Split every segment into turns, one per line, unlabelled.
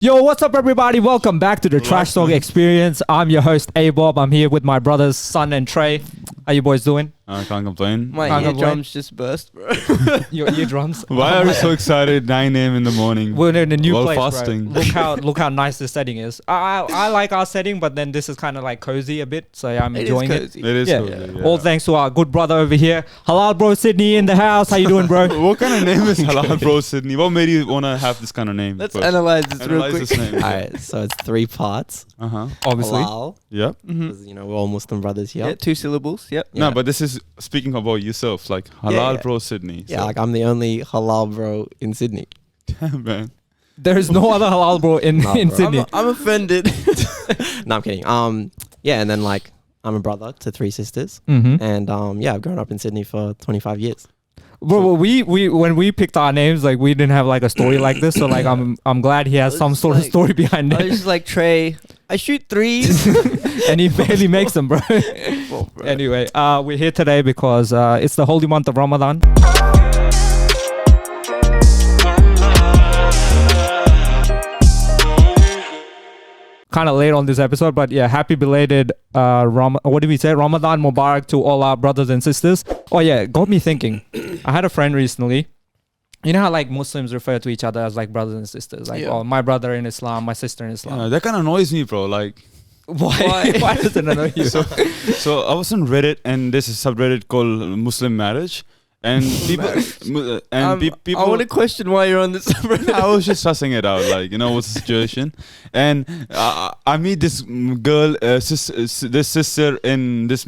Yo, what's up, everybody? Welcome back to the Trash Talk Experience. I'm your host, A-Bob. I'm here with my brothers, Sun and Trey. How you boys doing?
I can't complain.
My eardrums just burst, bro.
Your eardrums?
Why are you so excited? 9 a.m. in the morning.
We're in a new
while
place,
fasting.
bro. Look how nice this setting is. I like our setting, but then this is kind of like cozy a bit, so yeah, I'm enjoying it.
It is
Yeah.
cozy, yeah.
All thanks to our good brother over here, Halal Bro Sydney in the house. How you doing, bro?
What kind of name is Halal Bro Sydney? What made you want to have this kind of name?
Let's
first?
analyze this real
Analyze
quick.
this name.
Alright, so it's 3 parts.
Obviously.
Halal,
Yep.
because we're all Muslim brothers here.
Yeah, 2 syllables. Yep.
Yeah.
No, but this is speaking about yourself, like Halal
Yeah.
Bro Sydney.
Yeah, like I'm the only halal bro in Sydney.
Damn, man.
There is no other Halal Bro in
Nah, bro.
Sydney.
I'm offended.
No, I'm kidding. Yeah, and then like I'm a brother to 3 sisters,
Mm-hmm.
and yeah, I've grown up in Sydney for 25 years.
Bro, we when we picked our names, like we didn't have like a story like this, so like I'm glad he has some
It's
sort of
like-
story behind
I was
it,
just like, Trey, I shoot threes.
and he barely makes them, bro.
Well, bro.
Anyway, we're here today because it's the holy month of Ramadan. Kind of late on this episode, but yeah, happy belated what did we say? Ramadan Mubarak to all our brothers and sisters. Oh yeah, got me thinking. I had a friend recently. You know how like Muslims refer to each other as like brothers and sisters, like
Yeah.
oh my brother in Islam, my sister in Islam.
That kind of annoys me, bro. Like,
Why? Why does it annoy you?
so I was on Reddit, and there's a subreddit called Muslim Marriage, and people, people.
I want to question why you're on this.
I was just sussing it out, like, what's the situation. And I meet this girl, this sister in this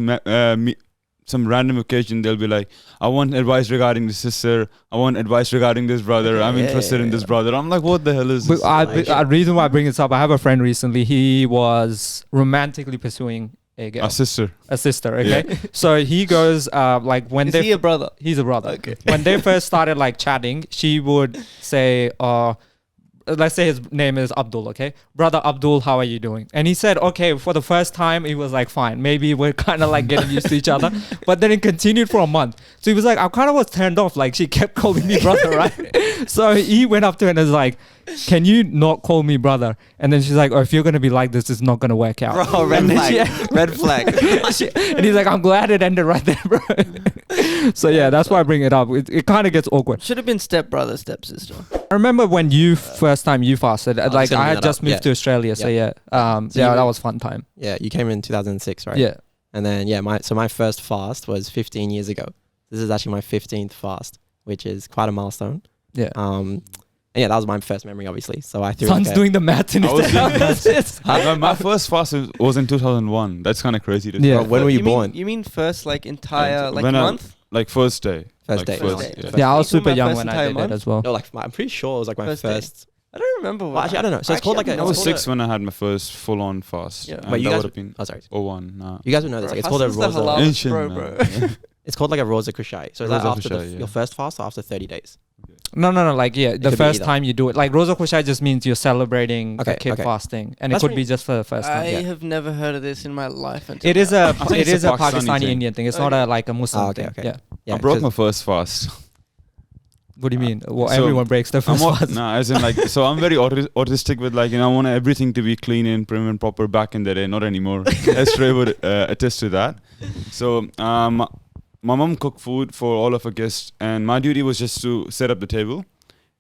some random occasion. They'll be like, I want advice regarding this sister. I want advice regarding this brother. I'm interested in this brother. I'm like, what the hell is this?
The reason why I bring this up, I have a friend recently. He was romantically pursuing a girl,
A sister.
a sister. Okay, so he goes like when
Is
they
he a brother?
he's a brother.
Okay.
When they first started like chatting, she would say, let's say his name is Abdul, okay? Brother Abdul, how are you doing? And he said, okay, for the first time, he was like, fine. Maybe we're kind of like getting used to each other. But then it continued for a month. So he was like, I kind of was turned off. Like she kept calling me brother, right? So he went up to her and was like, can you not call me brother? And then she's like, oh, if you're going to be like this, it's not going to work out.
Bro, red
And then
flag. Red flag.
and he's like, I'm glad it ended right there, bro. So yeah, that's why I bring it up. It kind of gets awkward.
Should have been stepbrother, stepsister.
I remember when you first time you fasted,
was
like
gonna
I
bring
had
that
just
up.
moved
Yeah.
to Australia, so yeah,
So
yeah,
you-
that was fun time.
Yeah, you came in 2006, right?
Yeah,
And then yeah, my first fast was 15 years ago. This is actually my 15th fast, which is quite a milestone.
yeah.
And yeah, that was my first memory, obviously. So I threw
Son's
like a,
doing the maths in
I was
his
doing
head.
My first fast was in 2001. That's kind of crazy to
Yeah.
Bro, when were you born?
You mean first like entire like
When I-
month?
Like first day.
First
Like
day.
First
first,
day.
yeah.
Yeah, I was
You told
super
my
young
first
when I
entire
did it
month?
as well.
No, like I'm pretty sure it was like my
First day.
first.
I don't remember.
Well, actually, I don't know. So it's called like a.
I was
it's
6 when I had my first full-on fast.
Yeah.
And
Wait, you
that
guys-
would have been
Oh, sorry.
01. Nah.
You guys would know this. Like it's called a
Hassan's the
rosa.
halal
Ancient,
bro,
man.
bro.
It's called like a rosa kushay. So it's like
Rosa
after
kushay, yeah.
your first fast or after 30 days.
No, like yeah, the
could be
first
either.
time you do it, like Rosa Kushai just means you're celebrating the
Okay,
kid
okay.
fasting, and
That's
it could
when
be
you-
just for the first
I
time.
have never heard of this in my life. Until
It is
now.
a
think
it
it's
is
a
a
Pakistani
Pakistani
thing.
Indian thing. It's not a like a Muslim
okay,
thing.
okay.
Yeah.
Yeah,
I broke
'cause-
my first fast.
What do you mean? Well,
So,
everyone breaks their first fast.
Nah, as in like, so I'm very autistic with like, I want everything to be clean and prim and proper back in the day, not anymore. As Trey would attest to that. So, my mom cooked food for all of her guests, and my duty was just to set up the table.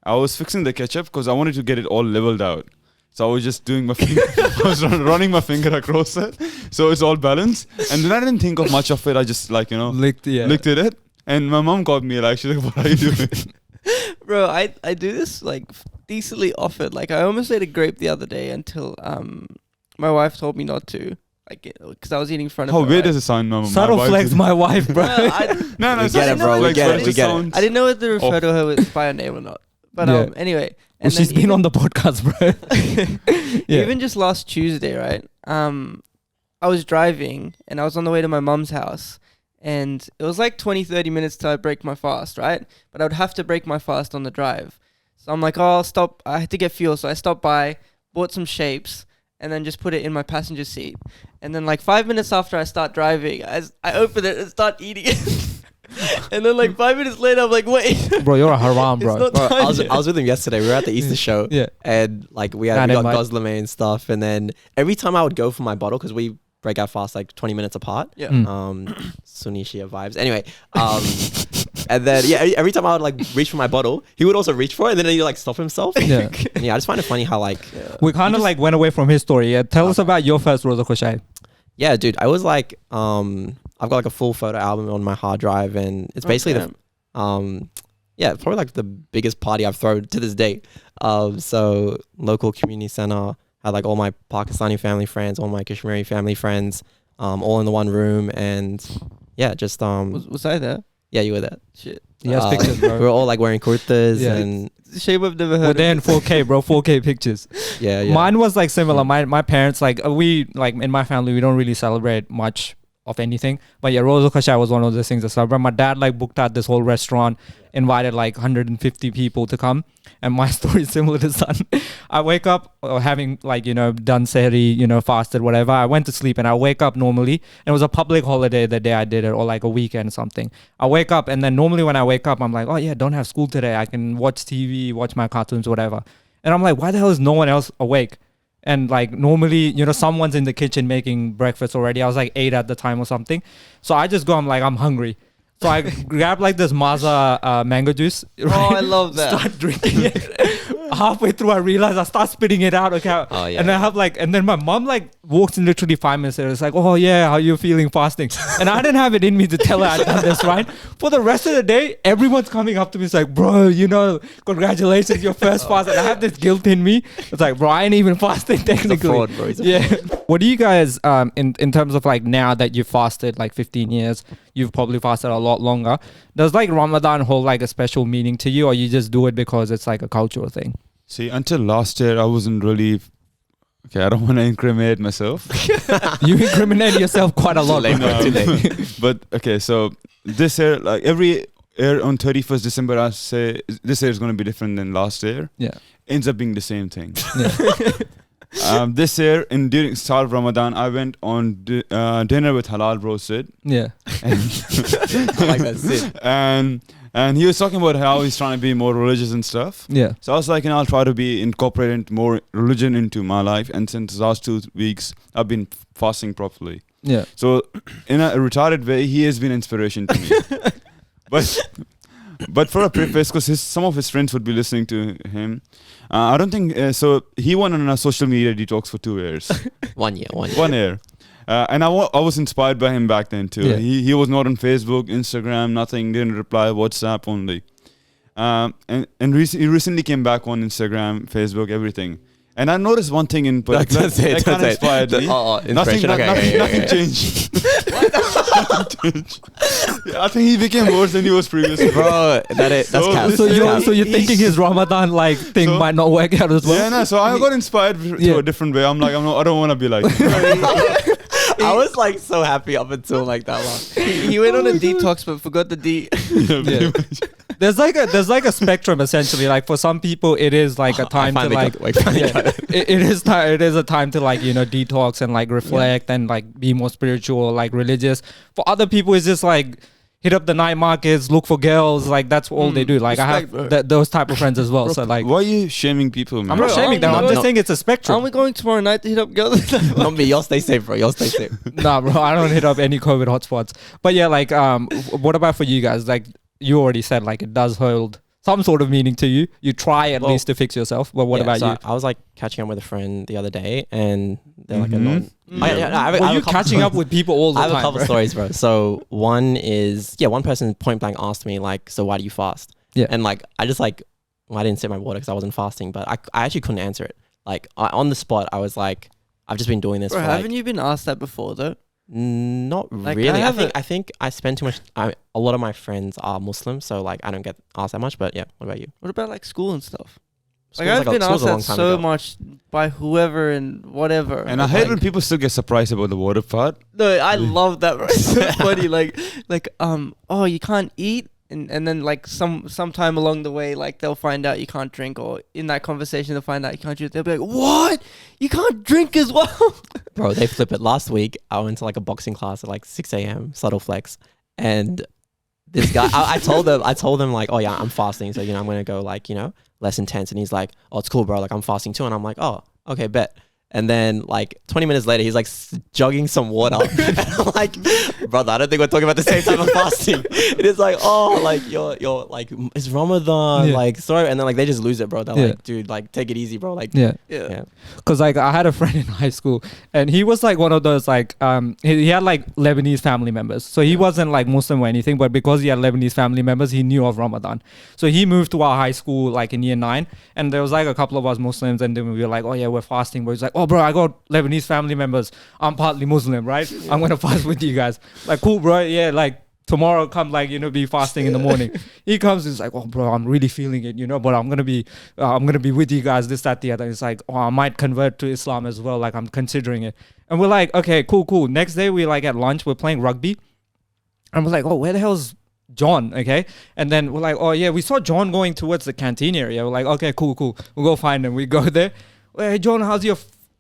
I was fixing the ketchup because I wanted to get it all leveled out. So I was just doing my finger, I was running my finger across it, so it's all balanced. And then I didn't think of much of it. I just like,
Licked, yeah.
looked at it. And my mom called me like, she's like, what are you doing?
Bro, I do this like decently often. Like I almost ate a grape the other day until my wife told me not to. Like because I was eating in front of
How
her.
weird
right?
does it sound, Mom?
Subtle flex, my wife, bro.
Well, I,
No,
We
it's
get
not-
it, bro, we
like,
get
but
it,
it
we
just
get it.
sounds-
I didn't know whether to refer
Oh.
to her with by her name or not. But
Yeah.
anyway.
Well,
And then
she's been on the podcast, bro. Yeah.
Even just last Tuesday, right? I was driving and I was on the way to my mum's house. And it was like 20-30 minutes till I break my fast, right? But I would have to break my fast on the drive. So I'm like, oh, I'll stop. I had to get fuel. So I stopped by, bought some shapes, and then just put it in my passenger seat. And then like 5 minutes after I start driving, I open it and start eating it. And then like 5 minutes later, I'm like, wait.
Bro, you're a haram, bro.
It's not
Bro,
time
I was
yet.
with him yesterday. We were at the Easter show.
Yeah.
And like we
And
got
then
Goslamay and stuff. And then every time I would go for my bottle, because we break our fast like 20 minutes apart.
Yeah.
Sunni Shia vibes. Anyway, and then every time I would like reach for my bottle, he would also reach for it, and then he'd like stop himself.
Yeah.
And I just find it funny how like
We kind of like went away from his story. Yeah. Tell us about your first Rosa Khoshay.
yeah, dude. I was like I've got like a full photo album on my hard drive, and it's basically the probably like the biggest party I've thrown to this day. So local community center, had like all my Pakistani family friends, all my Kashmiri family friends, all in the one room, and yeah, just
Was I there?
yeah, you were there.
Shit.
Yes, pictures,
We
bro.
were all like wearing kurtas
Yeah.
and
Shame I've never heard
We're
of
there in
it.
4K, bro. 4K pictures.
yeah.
Mine was like similar. My parents, like we, like in my family, we don't really celebrate much of anything. But yeah, Rosa Khoshay was one of those things to celebrate. My dad like booked out this whole restaurant, invited like 150 people to come. And my story is similar to Sun. I wake up having like, done sehri, fasted, whatever. I went to sleep and I wake up normally. And it was a public holiday the day I did it, or like a weekend or something. I wake up, and then normally when I wake up, I'm like, oh yeah, don't have school today. I can watch TV, watch my cartoons, whatever. And I'm like, why the hell is no one else awake? And like normally, someone's in the kitchen making breakfast already. I was like 8 at the time or something. So I just go, I'm like, I'm hungry. So I grab like this Maaza mango juice.
Oh, I love that.
Start drinking it. Halfway through, I realize I start spitting it out. Okay.
Oh, yeah.
And I have like, and then my mom like walks in literally 5 minutes later. It's like, oh yeah, how you feeling fasting? And I didn't have it in me to tell her I'd done this, right? For the rest of the day, everyone's coming up to me. It's like, bro, congratulations, your first fast. And I have this guilt in me. It's like, bro, I ain't even fasting technically.
He's a fraud, bro. He's a
Yeah. What do you guys, in terms of like now that you've fasted like 15 years, you've probably fasted a lot longer. Does like Ramadan hold like a special meaning to you, or you just do it because it's like a cultural thing?
See, until last year, I wasn't really. Okay, I don't want to incriminate myself.
You incriminate yourself quite a lot.
Too late,
bro.
bro, too late.
But okay, so this year, like every year on 31st December, I say this year is going to be different than last year.
Yeah.
Ends up being the same thing.
Yeah.
This year, during start of Ramadan, I went on dinner with Halal Bro Sid.
Yeah.
And
I like that Sid.
and he was talking about how he's trying to be more religious and stuff.
Yeah.
So I was like, I'll try to be incorporating more religion into my life. And since the last 2 weeks, I've been fasting properly.
Yeah.
So in a retarded way, he has been inspiration to me. But for a preface, because some of his friends would be listening to him, I don't think so. He went on a social media detox for 2 years.
1 year.
1 year. And I was inspired by him back then too.
Yeah.
He was not on Facebook, Instagram, nothing. Didn't reply, WhatsApp only. He recently came back on Instagram, Facebook, everything. And I noticed one thing in particular that kind of inspired me. Nothing changed. Nothing changed. Yeah, I think he became worse than he was previously.
Bro, that's cap.
So you're thinking his Ramadan like thing might not work out as well?
Yeah, no. So I got inspired to a different way. I'm like, I don't want to be like.
I was like so happy up until like that one.
He went on a detox but forgot the D.
Yeah. There's like a spectrum essentially. Like for some people, it is like a time to like. It is a time to like detox and like reflect and like be more spiritual, like religious. For other people, it's just like hit up the night markets, look for girls. Like that's all they do. Like
respect,
I have those type of friends as well. So like,
why are you shaming people, man?
I'm not
Bro,
shaming them. I'm just
no.
saying it's a spectrum.
Aren't we going tomorrow night to hit up girls?
Not me. Y'all stay safe, bro. Y'all stay safe.
Nah, bro, I don't hit up any COVID hotspots. But yeah, like, what about for you guys? Like, you already said, like, it does hold some sort of meaning to you. You try at least to fix yourself. But what about you?
I was like catching up with a friend the other day, and they're like a non.
Well, you're catching up with people all the
I
time.
have a couple
bro.
stories, bro. So one is, one person point blank asked me like, so why do you fast?
Yeah.
And like, I just like, well, I didn't sip my water because I wasn't fasting, but I actually couldn't answer it. Like on the spot, I was like, I've just been doing this
Bro,
for
haven't
like,
you been asked that before though?
not
Like,
really.
I
I think I spend too much. A lot of my friends are Muslim, so like I don't get asked that much. But yeah, what about you?
What about like school and stuff? Like
School's
I've been
school's
asked
a long
that
time
so
ago.
much by whoever and whatever.
And I hate when people still get surprised about the water part.
No, I love that. Bro. It's so funny. Like, oh, you can't eat, and then like sometime along the way, like they'll find out you can't drink, or in that conversation they'll find out you can't drink. They'll be like, what? You can't drink as well?
Bro, they flip it. Last week, I went to like a boxing class at like 6 a.m. subtle flex, and this guy, I told him like, oh yeah, I'm fasting. So, you know, I'm going to go like, you know, less intense. And he's like, oh, it's cool, bro. Like I'm fasting too. And I'm like, oh, okay, bet. And then like 20 minutes later, he's like jogging some water. And I'm like, brother, I don't think we're talking about the same type of fasting. It is like, oh, like you're like, it's Ramadan. Like, sorry. And then like they just lose it, bro. They're like, dude, like take it easy, bro. Like,
yeah. Cause like I had a friend in high school and he was like one of those like, he had like Lebanese family members. So he wasn't like Muslim or anything, but because he had Lebanese family members, he knew of Ramadan. So he moved to our high school like in year 9 and there was like a couple of us Muslims and then we were like, oh yeah, we're fasting. But he's like, oh bro, I got Lebanese family members. I'm partly Muslim, right? I'm gonna fast with you guys. Like, cool, bro. Yeah, like tomorrow come like, you know, be fasting in the morning. He comes, he's like, oh bro, I'm really feeling it, you know, but I'm gonna be with you guys, this, that, the other. It's like, oh, I might convert to Islam as well. Like I'm considering it. And we're like, okay, cool. Next day we like at lunch, we're playing rugby. And we're like, oh, where the hell's John? Okay. And then we're like, oh yeah, we saw John going towards the canteen area. We're like, okay, cool. We'll go find him. We go there. Hey John, how's your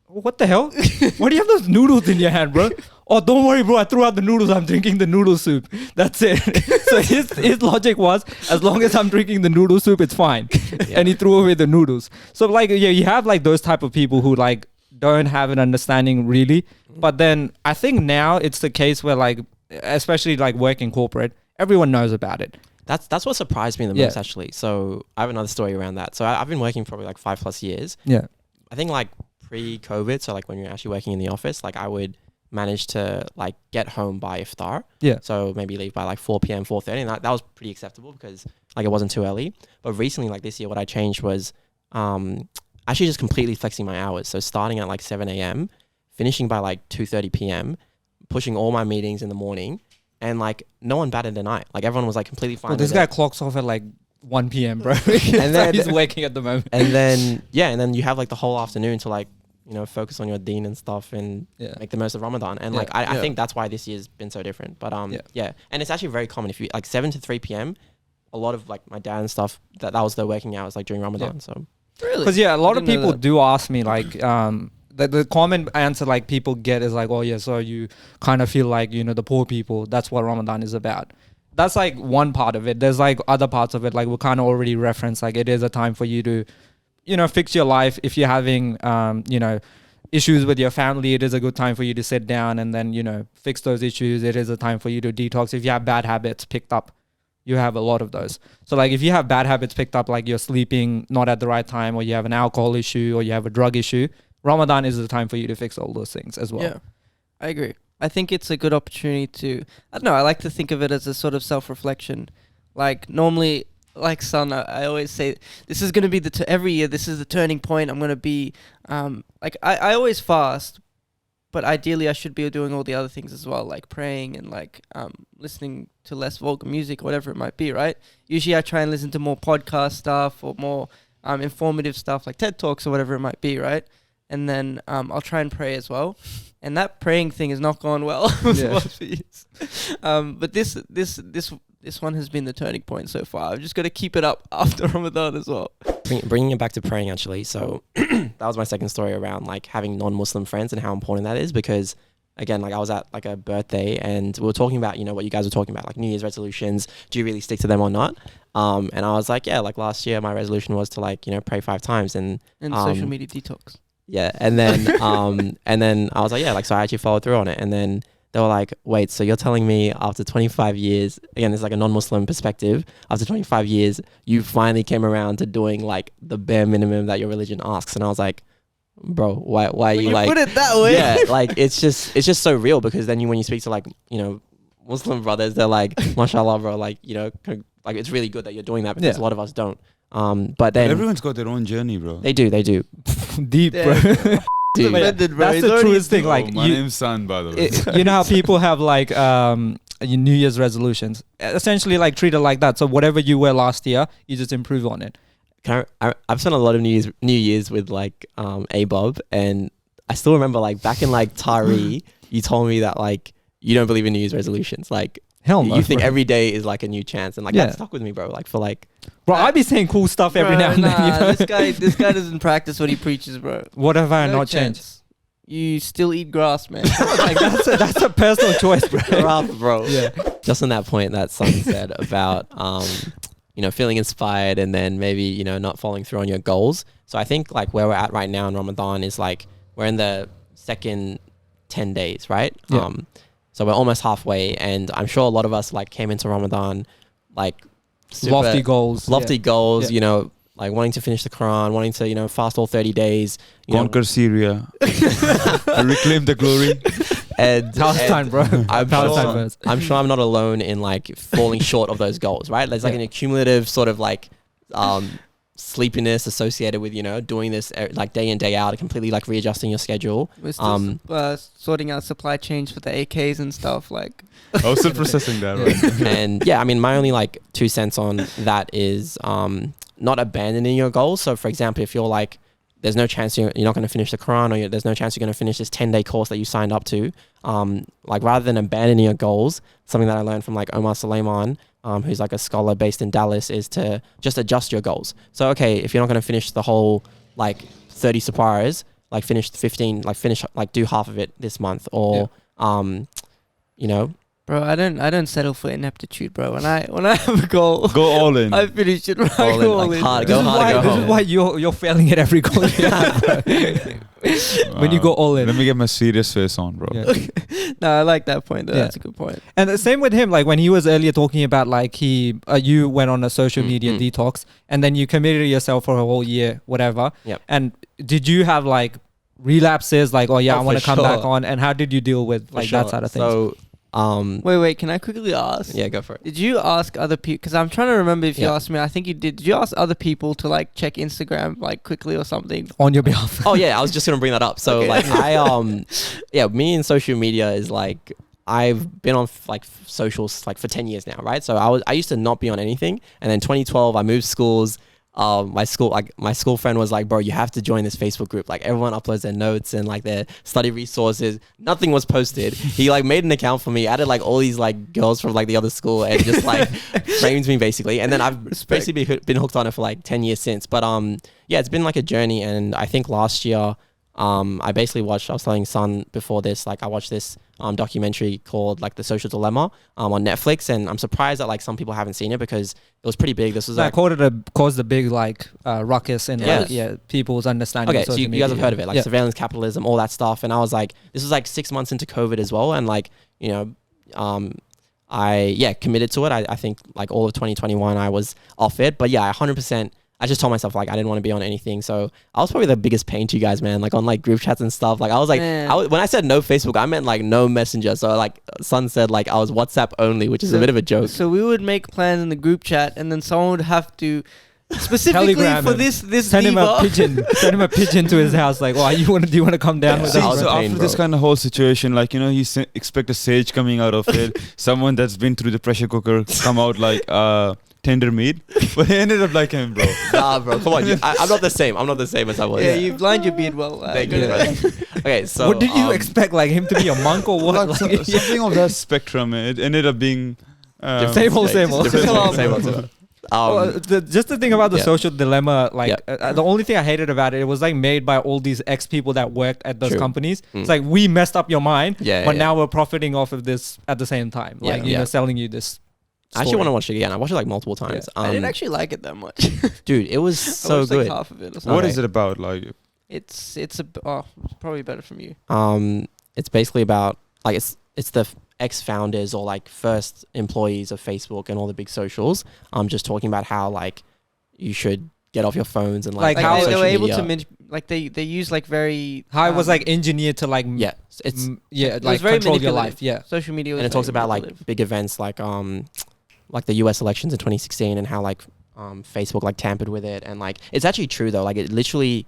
what the hell? Why do you have those noodles in your hand, bro? Oh, don't worry, bro. I threw out the noodles. I'm drinking the noodle soup. That's it. So his logic was, as long as I'm drinking the noodle soup, it's fine. Yeah. And he threw away the noodles. So like, yeah, you have like those type of people who like don't have an understanding really. But then I think now it's the case where like, especially like working corporate, everyone knows about it.
That's what surprised me the most actually. So I have another story around that. So I've been working probably like 5+ years.
Yeah.
I think like pre-COVID, so like when you're actually working in the office, like I would manage to like get home by iftar.
Yeah.
So maybe leave by like 4 p.m, 4:30, and that was pretty acceptable because like it wasn't too early. But recently, like this year, what I changed was actually just completely flexing my hours. So starting at like 7 a.m, finishing by like 2:30 p.m, pushing all my meetings in the morning, and like no one batted an eye. Like everyone was like completely fine.
Well, this guy clocks off at like 1 p.m, bro. And then he's waking at the moment.
And then you have like the whole afternoon to like, you know, focus on your deen and stuff and make the most of Ramadan. And like I think that's why this year's been so different. But and it's actually very common. If you like 7 to 3 p.m, a lot of like my dad and stuff that was their working hours like during Ramadan. So
really,
because a lot of people do ask me like the common answer like people get is like, oh yeah, so you kind of feel like, you know, the poor people, that's what Ramadan is about. That's like one part of it. There's like other parts of it, like we kind of already referenced, like it is a time for you to, you know, fix your life. If you're having, you know, issues with your family, it is a good time for you to sit down and then, you know, fix those issues. It is a time for you to detox. If you have bad habits picked up, you have a lot of those. So like if you have bad habits picked up, like you're sleeping not at the right time, or you have an alcohol issue, or you have a drug issue, Ramadan is the time for you to fix all those things as well.
Yeah, I agree. I think it's a good opportunity to, I don't know, I like to think of it as a sort of self-reflection. Like normally, like son, I always say, this is going to be every year, this is the turning point. I'm going to be, like I always fast, but ideally I should be doing all the other things as well, like praying and like listening to less vulgar music, whatever it might be, right? Usually I try and listen to more podcast stuff or more informative stuff like TED Talks or whatever it might be, right? And then I'll try and pray as well. And that praying thing has not gone well for years. But this one has been the turning point so far. I've just got to keep it up after Ramadan as well.
Bringing it back to praying actually. So that was my second story around like having non-Muslim friends and how important that is, because again, like I was at like a birthday and we were talking about, you know, what you guys were talking about, like New Year's resolutions. Do you really stick to them or not? And I was like, yeah, like last year my resolution was to like, you know, pray 5 times and
social media detox.
Yeah. And then, and then I was like, yeah, like, so I actually followed through on it. And then they were like, wait, so you're telling me after 25 years, again, it's like a non-Muslim perspective, after 25 years, you finally came around to doing like the bare minimum that your religion asks. And I was like, bro, why are you like,
put it that way?
Yeah. Like, it's just so real, because then when you speak to like, you know, Muslim brothers, they're like, mashallah, bro, like, you know, like it's really good that you're doing that, because a lot of us don't. But then
everyone's got their own journey, bro.
They do.
Deep, bro.
Dude,
that's the truest thing. Like,
my name's San, by the way.
You know how people have like New Year's resolutions, essentially like treat it like that. So whatever you were last year, you just improve on it.
I've spent a lot of New Year's with like ABOB, and I still remember like back in like Tari, you told me that like you don't believe in New Year's resolutions. Like,
hell no,
you think
bro.
every day is like a new chance, and like that stuck with me, bro. Like for like,
bro, I be saying cool stuff every now and then. You know?
This guy doesn't practice what he preaches, bro.
What have I not changed?
You still eat grass, man.
Like that's a personal choice, bro.
Bro.
Yeah.
just on that point that Sun said about feeling inspired and then maybe not following through on your goals. So I think like where we're at right now in Ramadan is like we're in the second 10 days, right?
Yeah.
So we're almost halfway, and I'm sure a lot of us like came into Ramadan like
Lofty goals.
Yeah. Like wanting to finish the Quran, wanting to fast all 30 days,
Conquer Syria, reclaim the glory.
And
Palestine, bro.
I'm sure I'm not alone in like falling short of those goals, right? There's like an accumulative sort of like sleepiness associated with doing this like day in day out, completely like readjusting your schedule.
We're still sorting out supply chains for the AKs and stuff. Like,
I was still processing that, right?
And yeah, I mean, my only like 2 cents on that is not abandoning your goals. So for example, if you're like, there's no chance you're not going to finish the Quran, or there's no chance you're going to finish this 10-day course that you signed up to, like rather than abandoning your goals, something that I learned from like Omar Suleiman, who's like a scholar based in Dallas, is to just adjust your goals. So, okay, if you're not going to finish the whole like 30 separas, like finish 15, like do half of it this month, or,
bro, I don't settle for ineptitude, bro. When I have a goal,
go all in.
I finish it right.
Go in.
This is why you're failing at every goal you have, bro. When you go all in.
Let me get my serious face on, bro.
Yeah.
No, I like that point though. That's a good point.
And the same with him, like when he was earlier talking about like you went on a social media detox and then you committed yourself for a whole year, whatever.
Yep.
And did you have like relapses, like, I want to come
sure.
back on, and how did you deal with like that side of things?
So,
wait, can I quickly ask?
Yeah, go for it.
Did you ask other people? Because I'm trying to remember if you asked me. I think you did. Did you ask other people to like check Instagram like quickly or something?
On your behalf.
Oh yeah, I was just gonna bring that up. So like me and social media is like, I've been on like socials like for 10 years now, right? So I used to not be on anything, and then 2012 I moved schools. My school friend was like, bro, you have to join this Facebook group. Like everyone uploads their notes and like their study resources. Nothing was posted. He like made an account for me, added like all these like girls from like the other school, and just like frames me basically. And then I've basically been hooked on it for like 10 years since. But yeah, it's been like a journey. And I think last year, I basically watched, I was telling Sun before this, like I watched this documentary called like The Social Dilemma on Netflix, and I'm surprised that like some people haven't seen it because it was pretty big. This was like
caused a big like ruckus in people's understanding.
Okay,
of
so
social
you
media.
guys have heard of it, like surveillance capitalism, all that stuff. And I was like, this was like 6 months into COVID as well, and like I committed to it. I think like all of 2021 I was off it, but yeah, 100%. I just told myself like I didn't want to be on anything, so I was probably the biggest pain to you guys, man. Like on like group chats and stuff. Like I was like, when I said no Facebook, I meant like no Messenger. So like Sun said like I was WhatsApp only, which is a bit of a joke.
So we would make plans in the group chat, and then someone would have to specifically for this
send him a pigeon. Send him a pigeon to his house. Like, do you want to come down with us?
So after this kind of whole situation, like you expect a sage coming out of it, someone that's been through the pressure cooker come out like tender meat, but he ended up like him, bro.
Nah, bro, come on. I'm not the same. I'm not the same as I was.
Yeah, you've lined your beard well.
Thank you, bro. Okay, so
what did you expect, like him to be a monk or what?
Like, something of that spectrum. It ended up being
same old.
Same old.
Just the thing about the social dilemma, like the only thing I hated about it was like made by all these ex people that worked at those companies. It's like, we messed up your mind, but now we're profiting off of this at the same time. Like selling you this.
I actually want to watch it again. I watched it like multiple times.
I didn't actually like it that much.
Dude, it was so good.
Like half of it or something.
What is it about? Like,
it's probably better from you.
It's basically about like it's the ex-founders or like first employees of Facebook and all the big socials. Just talking about how like you should get off your phones and like
how they were able
media.
to like they use like very
how it was like engineered to like
it's
like
very
control your life.
Social media was,
and it talks about like big events like the US elections in 2016 and how like Facebook like tampered with it, and like it's actually true though, like it literally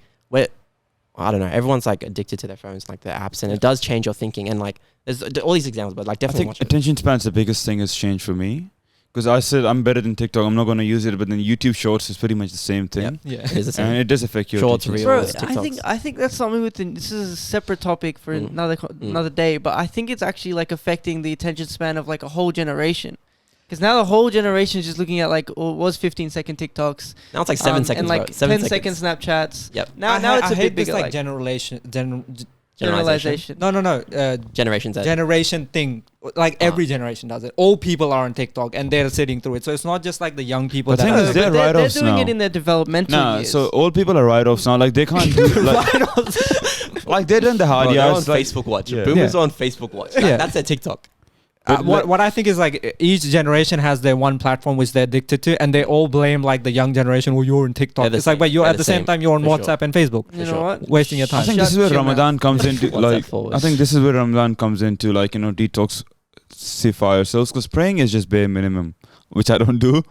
I don't know, everyone's like addicted to their phones, like the apps, and it does change your thinking, and like there's all these examples, but like definitely
I think attention span's the biggest thing has changed for me, because I said I'm better than TikTok, I'm not going to use it, but then YouTube Shorts is pretty much the same thing.
Yeah.
It is the same.
And it does affect your
Shorts,
attention.
Reels,
Bro,
TikToks.
I think that's something this is a separate topic for another day, but I think it's actually like affecting the attention span of like a whole generation. Because now the whole generation is just looking at like, it was 15-second TikToks.
Now it's like 7 seconds,
and like
bro. 7
10-second Snapchats.
Yep.
Now it's a bit bigger.
This like
Generalization.
No.
Generation Z.
Generation thing. Like every generation does it. All people are on TikTok and they're sitting through it. So it's not just like the young people.
But
that
thing
are
is,
But
they're
they're
write-offs
doing
now.
it in their developmental
Nah,
years.
so old people are write-offs now. Like they can't do like they're done the hard
Bro, they're on
yards. Like,
Facebook Watch.
Yeah.
Boomers
Yeah.
are on Facebook Watch.
Yeah.
That's their TikTok.
what I think is like each generation has their one platform which they're addicted to, and they all blame like the young generation. Oh, you're on TikTok.
They're the
It's like,
same.
but you're
They're
at
the
the same
same.
time you're on
For sure.
WhatsApp and Facebook,
you know
sure.
what?
wasting your
I
time.
think this is where
Shut your
Ramadan comes into.
WhatsApp
Like,
followers.
I think this is where Ramadan comes into. Like, you know, detoxify ourselves, because praying is just bare minimum, which I don't do.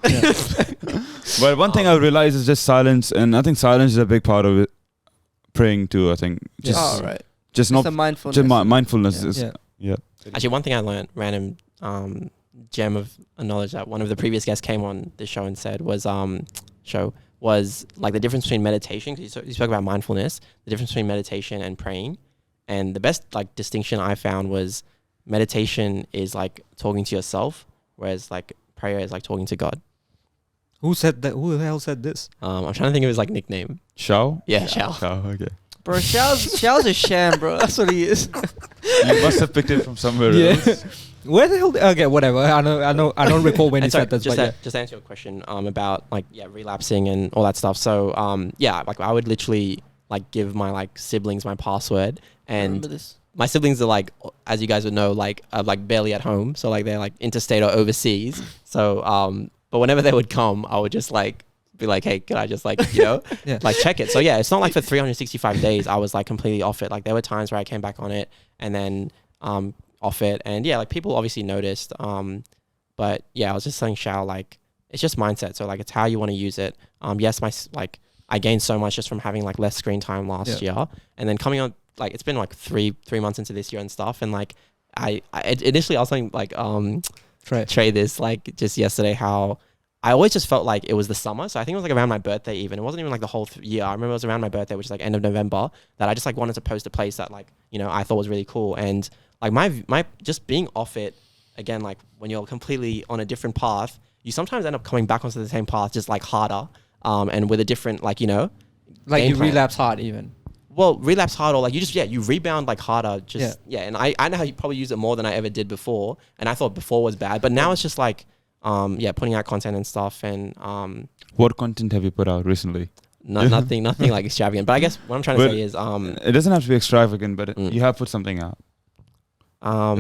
But one thing I realized is just silence, and I think silence is a big part of it. Praying too, I think. Just,
Oh, right.
just
Just
not
the mindfulness.
just mindfulness
Yeah.
is.
Yeah.
Actually, one thing I learned, random gem of knowledge that one of the previous guests came on this show and said was like the difference between meditation. 'Cause you spoke about mindfulness, the difference between meditation and praying, and the best like distinction I found was meditation is like talking to yourself, whereas like prayer is like talking to God.
Who said that? Who the hell said this?
I'm trying to think of his like nickname.
Shao?
Yeah, Shao.
Shao, okay.
Bro, Xiao's a sham, bro. That's what he is.
You must have picked it from somewhere else.
Where the hell? Okay, whatever. I don't recall when you
And sorry,
said this.
just,
But yeah.
just to answer your question about like relapsing and all that stuff. So like I would literally like give my like siblings my password,
Remember
and
this?
my siblings are like, as you guys would know, like barely at home, so like they're like interstate or overseas. So but whenever they would come, I would just like be like, hey, can I just like
Yeah.
like check it? So yeah, it's not like for 365 days I was like completely off it. Like there were times where I came back on it and then off it, and yeah, like people obviously noticed. But yeah, I was just saying, Shao, like it's just mindset. So like it's how you want to use it. Yes, I gained so much just from having like less screen time last year, and then coming on like it's been like three months into this year and stuff, and like I initially I was saying like Trey this like just yesterday how I always just felt like it was the summer. So I think it was like around my birthday even. It wasn't even like the whole year. I remember it was around my birthday, which is like end of November, that I just like wanted to post a place that like, I thought was really cool. And like my just being off it again, like when you're completely on a different path, you sometimes end up coming back onto the same path, just like harder. And with a different like,
like
game
you
plan.
relapse hard even.
Well, relapse hard, or like you just you rebound like harder. Just and I know how you probably use it more than I ever did before, and I thought before was bad, but now it's just like putting out content and stuff, and
What content have you put out recently?
nothing like extravagant. But I guess what I'm trying to say is
it doesn't have to be extravagant, but
Mm.
you have put something out.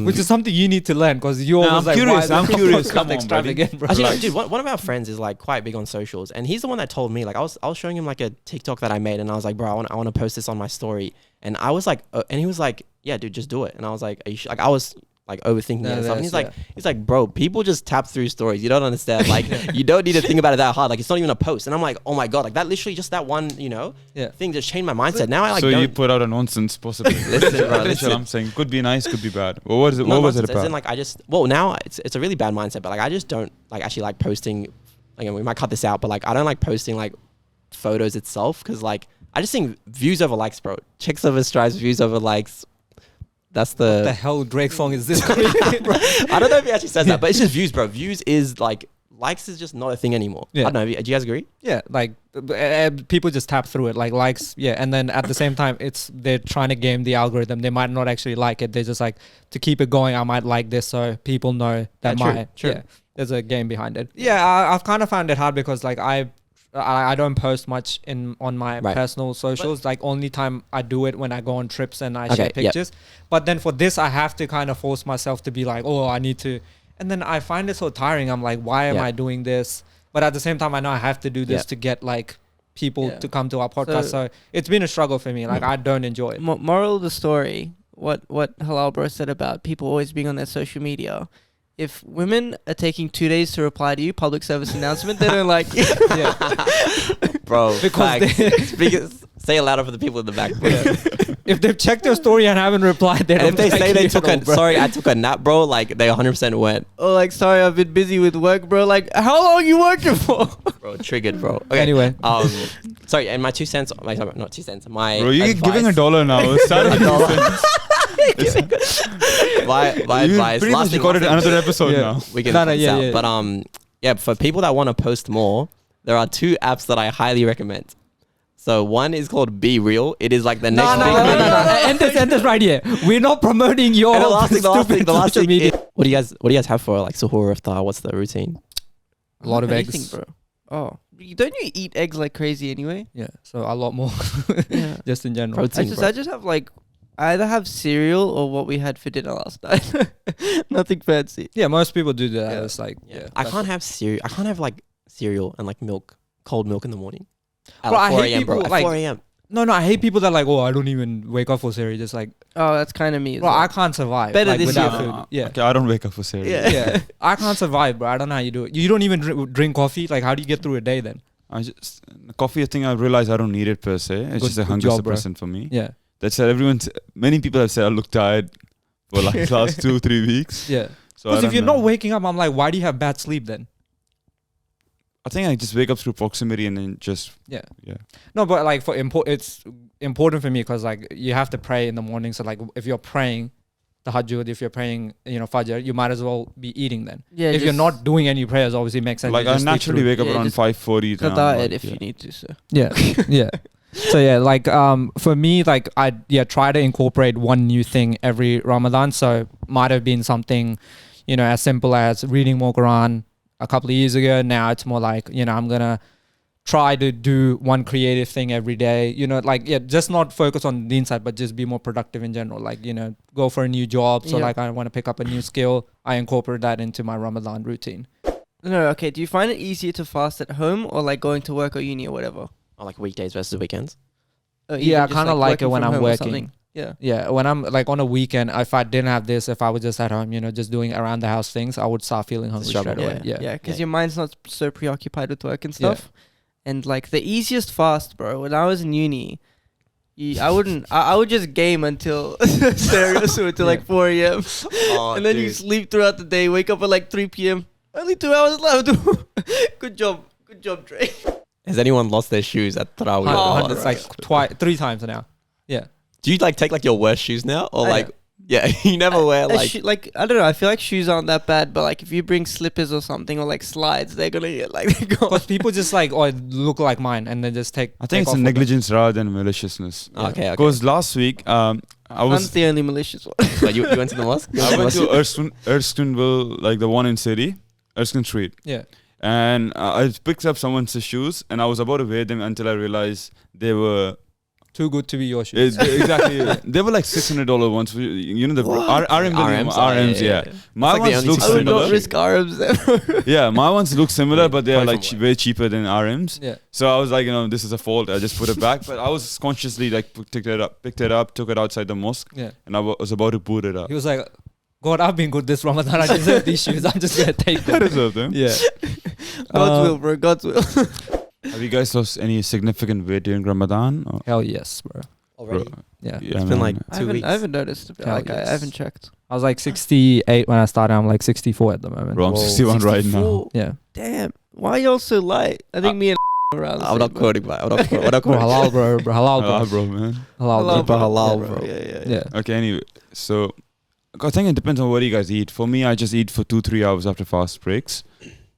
Which is something you need to learn, because you always
I'm
like,
curious,
why
I'm
is the
curious.
podcast
Come on,
extravagant, bro?
actually,
Relax.
dude, one of our friends is like quite big on socials, and he's the one that told me like I was showing him like a TikTok that I made, and I was like, bro, I want to post this on my story, and I was like, and he was like, yeah, dude, just do it, and I was like, are you like I was like overthinking it and stuff, and he's like, bro, people just tap through stories, you don't understand, like you don't need to think about it that hard, like it's not even a post, and I'm like, oh my god, like that literally just that one thing just changed my mindset. Now I like
so
don't
you put out a nonsense possibly.
Listen, bro,
That's
listen.
what I'm saying. Could be nice, could be bad. Well, what is it?
No,
What was it
nonsense, as
about?
in, like I just now it's a really bad mindset, but like I just don't like actually like posting. Again, we might cut this out, but like I don't like posting like photos itself, because like I just think views over likes, bro. Chicks over strides, views over likes. That's
What the hell Drake song is this?
I don't know if he actually says that, but it's just views, bro. Views is like likes is just not a thing anymore.
Yeah.
I don't know. Do you guys agree?
Yeah, like people just tap through it, like likes, and then at the same time, they're trying to game the algorithm. They might not actually like it. They're just like, to keep it going, I might like this, so people know that
true.
there's a game behind it. Yeah, I've kind of found it hard, because like I don't post much on my personal socials. Like only time I do it when I go on trips and I share pictures. But then for this, I have to kind of force myself to be like, oh, I need to. And then I find it so tiring. I'm like, why am I doing this? But at the same time, I know I have to do this to get like people to come to our podcast. So it's been a struggle for me. Like I don't enjoy it.
Moral of the story, what Halal Bro said about people always being on their social media. If women are taking 2 days to reply to you, public service announcement, they don't like you.
Bro,
Because
say it louder for the people in the back, bro.
if they've checked your story and haven't replied, they
And
don't
if they
like
say
you
they
at
took
all, bro.
I took a nap, bro, like they 100% went,
Or like, sorry, I've been busy with work, bro. Like, how long you working for?
bro, triggered, bro. Okay.
Anyway.
Sorry, and my 2 cents, not 2 cents, my
Bro, you're giving $1 now. Start with
my
you
advice.
pretty much recorded another episode now.
We can
No,
cut this
yeah,
out.
yeah.
But for people that want to post more, there are 2 apps that I highly recommend. So one is called Be Real. It is like the next big thing.
End this. end this right here. We're not promoting your
And the last thing,
stupid social media.
what do you guys have for like suhoor, iftar? What's the routine?
A lot of
Anything,
eggs.
bro. Oh, don't you eat eggs like crazy anyway?
Yeah, so a lot more.
Yeah.
Just in general.
Protein, bro.
I just have like, I either have cereal or what we had for dinner last night. Nothing fancy.
Yeah, most people do that.
Yeah.
It's like,
I can't have cereal. I can't have like cereal and like milk, cold milk in the morning. At
Bro,
like
I
4
hate
a.m. bro.
people,
At
like-
4 a.m.
No, I hate people that like, oh, I don't even wake up for cereal. Just like,
Oh, that's kind of me. As
bro,
well.
I can't survive.
Better
like,
this
without
year.
food. Yeah.
Okay, I don't wake up for cereal.
Yeah.
Yeah. I can't survive, bro. I don't know how you do it. You don't even drink coffee. Like, how do you get through a day then?
I just coffee. I think I realized I don't need it per se. It's just a
Good
hunger
job, bro.
suppressant for me.
Yeah.
That's said. Many people have said I look tired for like last 2-3 weeks.
Yeah.
So I
Because if
don't
you're
know.
not waking up, I'm like, why do you have bad sleep then?
I think I just wake up through proximity and then just
No, but like it's important for me because like you have to pray in the morning. So like if you're praying the Hajjud, if you're praying, Fajr, you might as well be eating then.
Yeah.
If you're not doing any prayers, obviously it makes sense.
like
You
I
just sleep
naturally
through.
wake up
Yeah,
around
just
5:40. then I'm
qada
like,
it if
yeah.
you need to, sir.
Yeah. Yeah. So yeah, like for me, like I try to incorporate one new thing every Ramadan. So might have been something, as simple as reading more Quran a couple of years ago. Now it's more like, I'm gonna try to do one creative thing every day. Just not focus on the inside, but just be more productive in general. Like, go for a new job. So
Yeah.
like I want to pick up a new skill. I incorporate that into my Ramadan routine.
No, okay. Do you find it easier to fast at home or like going to work or uni or whatever?
Or like weekdays versus weekends.
Or
Yeah,
even
I
just,
kinda like it
working
when
from
I'm
home or
working.
something? Yeah.
Yeah, when I'm like on a weekend, if I didn't have this, if I was just at home, just doing around the house things, I would start feeling hungry
struggle.
straight away. Yeah.
Because
Yeah.
your mind's not so preoccupied with work and
Yeah.
stuff. And like the easiest fast, bro. When I was in uni, I would just game until until like 4 a.m.
Oh,
and then you sleep throughout the day. Wake up at like 3 p.m. Only 2 hours left. Good job, Dre.
Has anyone lost their shoes at Tarawih?
Oh,
It's like 3 times now. Yeah.
Do you like take like your worst shoes now, or
I
like you never wear like
I don't know. I feel like shoes aren't that bad, but like if you bring slippers or something or like slides, they're gonna get like they're gone.
Because people just like, oh, it look like mine, and then just take.
I think
take
it's
off
a
with
negligence rather than maliciousness.
okay.
Because last week, I
That's
was
the only malicious one.
Like, you went to the mosque.
I went to Erskineville, like the one in city, Erskine Street,
it. Yeah.
and I picked up someone's shoes, and I was about to wear them until I realized they were
Too good to be your shoes.
exactly. They were like $600 ones. The RMs, yeah. My
It's like the
ones
only
look
I would not
similar.
risk arms ever.
Yeah, my ones look similar, but they're
Probably
like
from
way cheaper than RMs.
Yeah.
So I was like, this is a fault. I just put it back. But I was consciously like picked it up, took it outside the mosque,
Yeah.
and I was about to boot it up.
He was like, God, I've been good this Ramadan. I deserve these shoes. I'm just gonna take
I
them.
deserve them.
Yeah.
God's will, bro. God's will.
Have you guys lost any significant weight during Ramadan? Or?
Hell yes, bro.
already.
Yeah.
Yeah,
It's been like
man.
2 weeks.
I haven't noticed.
Hell
Like
yes.
I haven't checked.
I was like 68 when I started. I'm like 64 at the moment.
Bro, I'm
Whoa.
61 right now.
64.
Yeah.
Damn. Why are y'all so light? I think me and around. the
I'm
same,
not
bro.
quoting, but I'm not
Bro,
quoting.
halal, bro. Halal, bro.
Ah, bro, man.
Halal,
bro.
bro.
Halal,
Yeah,
bro.
Yeah.
Yeah.
Okay, anyway, so I think it depends on what you guys eat. For me, I just eat for 2-3 hours after fast breaks,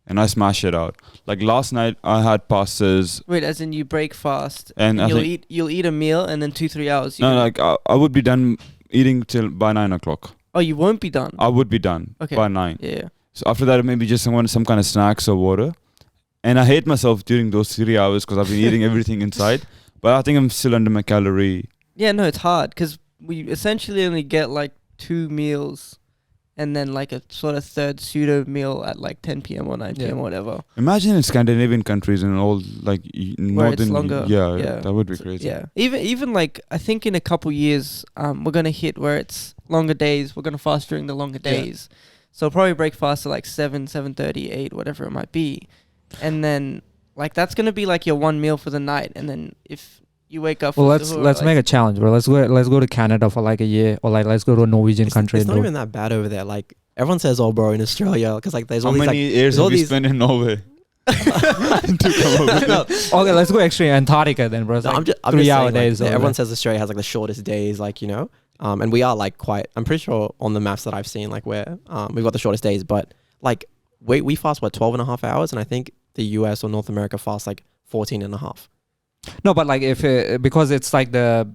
and I smash it out. Like last night, I had pastas,
Wait, as in you break fast
and I think
you'll eat a meal and then 2-3 hours.
no, like I would be done eating till by 9 o'clock.
Oh, you won't be done.
I would be done
Okay.
by 9.
Yeah.
So after that, maybe just some kind of snacks or water. And I hate myself during those 3 hours because I've been eating everything inside. But I think I'm still under my calorie.
Yeah, no, it's hard because we essentially only get like 2 meals and then like a sort of third pseudo meal at like 10 p.m. or 9 p.m.
Yeah.
or whatever.
Imagine in Scandinavian countries and all like
Where it's
northern.
longer.
Yeah,
Yeah.
that would be crazy.
Yeah. Even like I think in a couple years, we're gonna hit where it's longer days. We're gonna fast during the longer
Yeah.
days. So probably break fast at like 7, 7:30, 8, whatever it might be. And then like that's gonna be like your one meal for the night. And then if you wake up
Well,
for
let's
suhoor,
make a challenge, bro. Let's go to Canada for like a year, or like let's go to a Norwegian country.
It's
and
not
do-
even that bad over there. Like everyone says, "Oh, bro, in Australia," because like there's
How
all these
many
like
years
there's all
have you
these-
spent in Norway to come over?
no,
Okay, let's go actually Antarctica then, bro. It's
no,
like
I'm just
3 hour
saying,
days.
Like,
over
everyone
there.
says Australia has like the shortest days, like and we are like quite. I'm pretty sure on the maps that I've seen, like where we've got the shortest days, but like we fast 12.5 hours, and I think the US or North America fast like 14.5.
No, but like if because it's like the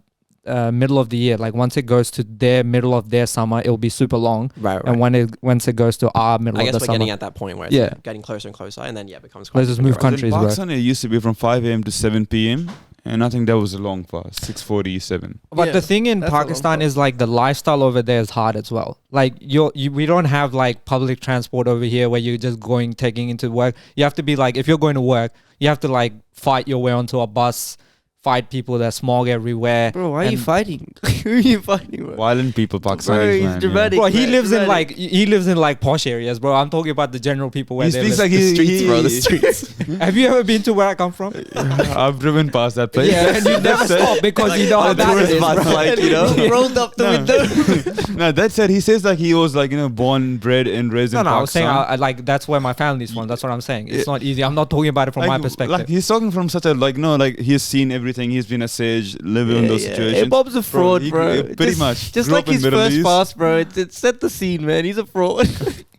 middle of the year. Like once it goes to their middle of their summer, it'll be super long.
Right.
And once it goes to our middle
I
of
guess
the
we're
summer,
getting at that point where it's
Yeah.
getting closer and closer, and then it becomes.
Let's just move
quite
countries,
In
bro.
Pakistan, it used to be from 5 a.m. to 7 p.m. And I think that was a long fast, 6:47.
But
Yeah,
the thing in
that's a long
Pakistan
time.
is like the lifestyle over there is hard as well. Like we don't have like public transport over here where you're just taking into work. You have to be like, if you're going to work, you have to like fight your way onto a bus, fight people, there's smog everywhere.
Bro, why are you
And-
fighting? Who are you fighting, bro?
Violent people, Pakistanis,
he's
man. yeah.
dramatic.
Bro, he
man,
lives in
dramatic.
like posh areas, bro. I'm talking about the general people where
He
they
speaks
live.
like
The
he,
streets,
he,
bro. The streets.
Have you ever been to where I come from?
I've driven past that place.
Yeah, and you never stop because you know how bad it is, bro.
like, you know.
rolled up the window.
No, that said, he says like he was like, born, bred, and raised
No,
in
no, I was saying
Pakistan.
like that's where my family's from. That's what I'm saying. It's
Yeah.
not easy. I'm not talking about it from my
Like,
perspective.
Like he's talking from such a like he's seen everything. He's been a sage, living in those situations.
Hey, Bob's a fraud,
he-
bro.
pretty
Just-
much.
Just
Grew
like
up in
his
Middle
first
East.
pass, bro. It set the scene, man. He's a fraud.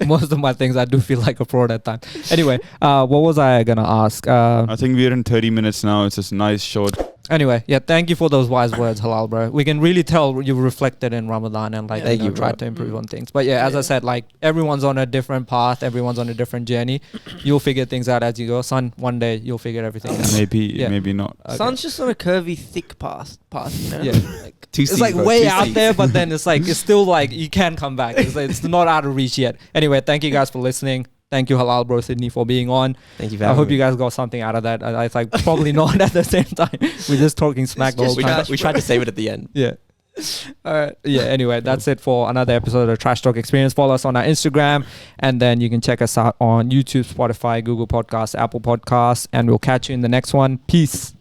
Most of my things I do feel like a fraud at times. Anyway, what was I gonna ask?
I think we're in 30 minutes now. It's just nice short.
Anyway, yeah, thank you for those wise words, Halal, bro. We can really tell you reflected in Ramadan and like
Yeah.
you know,
Thank you,
tried
bro.
to improve on things. But yeah, as I said, like everyone's on a different path, everyone's on a different journey. You'll figure things out as you go, son. One day you'll figure everything out.
Maybe,
Yeah.
maybe not.
Okay.
Sun's just on a curvy, thick path, you know?
Yeah.
Like,
Two
It's like way out there, but then it's like it's still like you can come back. It's not out of reach yet. Anyway, thank you guys for listening. Thank you, Halal Bro Sydney, for being on.
Thank you for
I
having
hope
me.
you guys got something out of that. I like probably not at the same time. We're just talking smack the whole
just
time.
chat.
We tried to save it at the end.
Yeah.
all right.
Yeah, anyway, that's it for another episode of Trash Talk Experience. Follow us on our Instagram, and then you can check us out on YouTube, Spotify, Google Podcasts, Apple Podcasts, and we'll catch you in the next one. Peace.